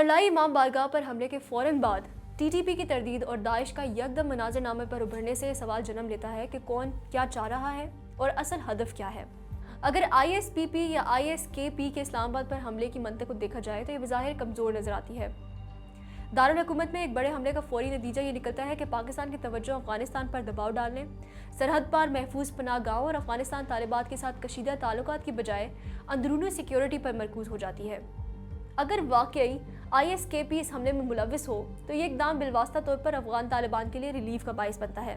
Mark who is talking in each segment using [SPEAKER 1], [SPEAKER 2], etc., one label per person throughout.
[SPEAKER 1] तरलाई इमाम बारगाह पर हमले के फ़ौरन बाद टीटीपी की तर्दीद और दाइश का यकदम मनाज़रनामे पर उभरने से सवाल जन्म लेता है कि कौन क्या चाह रहा है और असल हदफ क्या है। अगर ISPP या ISKP के इस्लामाबाद पर हमले की मंतक को देखा जाए तो ये बज़ाहिर कमज़ोर नज़र आती है। दारुल हुकूमत में एक बड़े हमले का फौरी नतीजा ये निकलता है कि पाकिस्तान की तवज्जो अफगानिस्तान पर दबाव डालने, सरहद पार महफूज पनाह गाँव और अफगानिस्तान तालिबात के साथ कशीदा ताल्लुकात की बजाय अंदरूनी सिक्योरिटी पर मरकूज हो जाती है। अगर वाकई ISKP इस हमले में मुलव्विस हो तो ये इक़दाम बिलवास्ता तौर पर अफगान तालिबान के लिए रिलीफ का बाइस बनता है,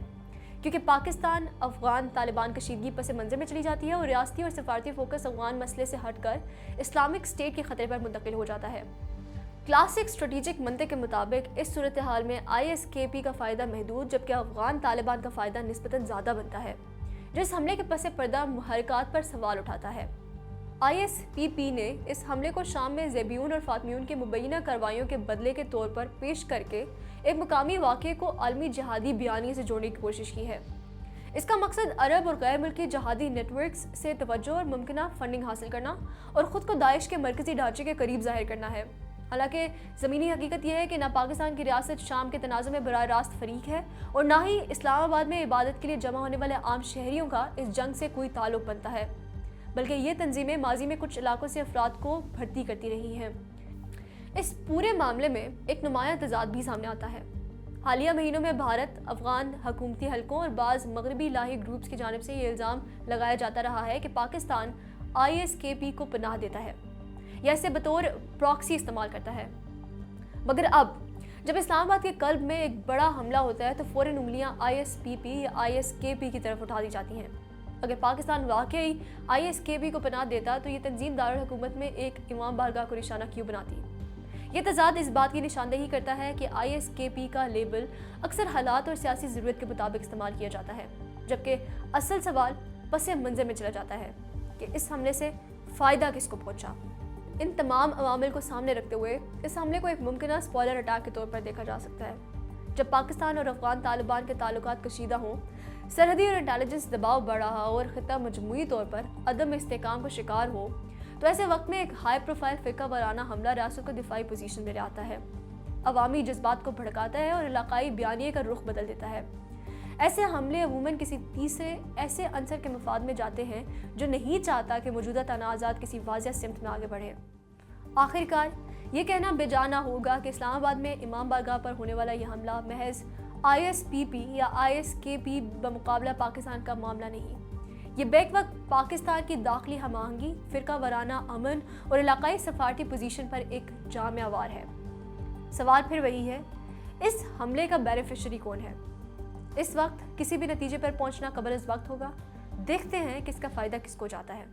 [SPEAKER 1] क्योंकि पाकिस्तान अफगान तालिबान कशीदगी पस मंज़र में चली जाती है और रियासती और सफारती फोकस अफगान मसले से हटकर इस्लामिक स्टेट के ख़तरे पर मुंतकिल हो जाता है। क्लासिक स्ट्रेटेजिक मंतक के मुताबिक इस सूरत हाल में ISKP का फ़ायदा महदूद जबकि अफगान तालिबान का फ़ायदा निस्बतन ज़्यादा बनता है, जो इस हमले के पस पर्दा मुहरकात पर सवाल उठाता है। ISPP ने इस हमले को शाम में ज़ेबियून और फातमियून के मुबैना कार्रवाइयों के बदले के तौर पर पेश करके एक मुकामी वाक़े को आलमी जहादी बयानी से जोड़ने की कोशिश की है। इसका मकसद अरब और गैर मुल्की जहादी नेटवर्क्स से तवज्जो और मुमकिना फंडिंग हासिल करना और ख़ुद को दाइश के मरकज़ी ढांचे के करीब ज़ाहिर करना है। हालांकि ज़मीनी हकीकत यह है कि ना पाकिस्तान की रियासत शाम के तनाज़ुर में बराह रास्त फरीक है और ना ही इस्लामाबाद में इबादत के लिए जमा होने वाले आम शहरियों का इस जंग से कोई ताल्लुक़ बनता है, बल्कि ये तंजीमें माजी में कुछ इलाकों से अफराद को भर्ती करती रही हैं। इस पूरे मामले में एक नुमायां तजाद भी सामने आता है। हालिया महीनों में भारत, अफगान हुकूमती हलकों और बाज़ मगरबी लाही ग्रुप्स की जानिब से ये इल्ज़ाम लगाया जाता रहा है कि पाकिस्तान ISKP को पनाह देता है या इसे बतौर प्रॉक्सी इस्तेमाल करता है। मगर अब जब इस्लामाबाद के कल्ब में एक बड़ा हमला होता है तो फ़ौरन उंगलियां ISPP या ISKP की तरफ उठा दी जाती हैं। अगर पाकिस्तान वाकई ISKP को पनाह देता तो ये तंजीम दारुल हुकूमत में एक इमाम बारगाह को निशाना क्यों बनाती। ये तजाद इस बात की निशानदेही करता है कि ISKP का लेबल अक्सर हालात और सियासी ज़रूरत के मुताबिक इस्तेमाल किया जाता है, जबकि असल सवाल पस मंज़र में चला जाता है कि इस हमले से फ़ायदा किसको पहुँचा। इन तमाम अवामिल को सामने रखते हुए इस हमले को एक मुमकिन स्पॉइलर अटैक के तौर पर देखा जा सकता है। जब पाकिस्तान और अफगान तालिबान के ताल्लुकात कशीदा हों, सरहदी और इंटेलिजेंस दबाव बढ़ रहा हो और ख़ित्ता मजमूई तौर पर अदम इस्तेहकाम का शिकार हो, तो ऐसे वक्त में एक हाई प्रोफाइल फ़िरका वाराना हमला रियासत को दिफाई पोजीशन में ले आता है, अवामी जज्बात को भड़काता है और इलाकाई बयानिए का रुख बदल देता है। ऐसे हमले अमूमन किसी तीसरे ऐसे अंसर के मफाद में जाते हैं जो नहीं चाहता कि मौजूदा तनाज़ात किसी वाज़िह सिमत में आगे बढ़े। आखिरकार ये कहना बेजाना होगा कि इस्लामाबाद में इमाम बारगाह पर होने वाला यह हमला महज ISPP या ISKP बमुकाबला पाकिस्तान का मामला नहीं, ये बैक वक्त पाकिस्तान की दाखिली हम आहंगी, फ़िरका वाराना अमन और इलाकाई सफारती पोजीशन पर एक जामिया वार है। सवाल फिर वही है, इस हमले का बेनिफिशरी कौन है। इस वक्त किसी भी नतीजे पर पहुंचना कबल इस वक्त होगा। देखते हैं कि इसका फ़ायदा किसको जाता है।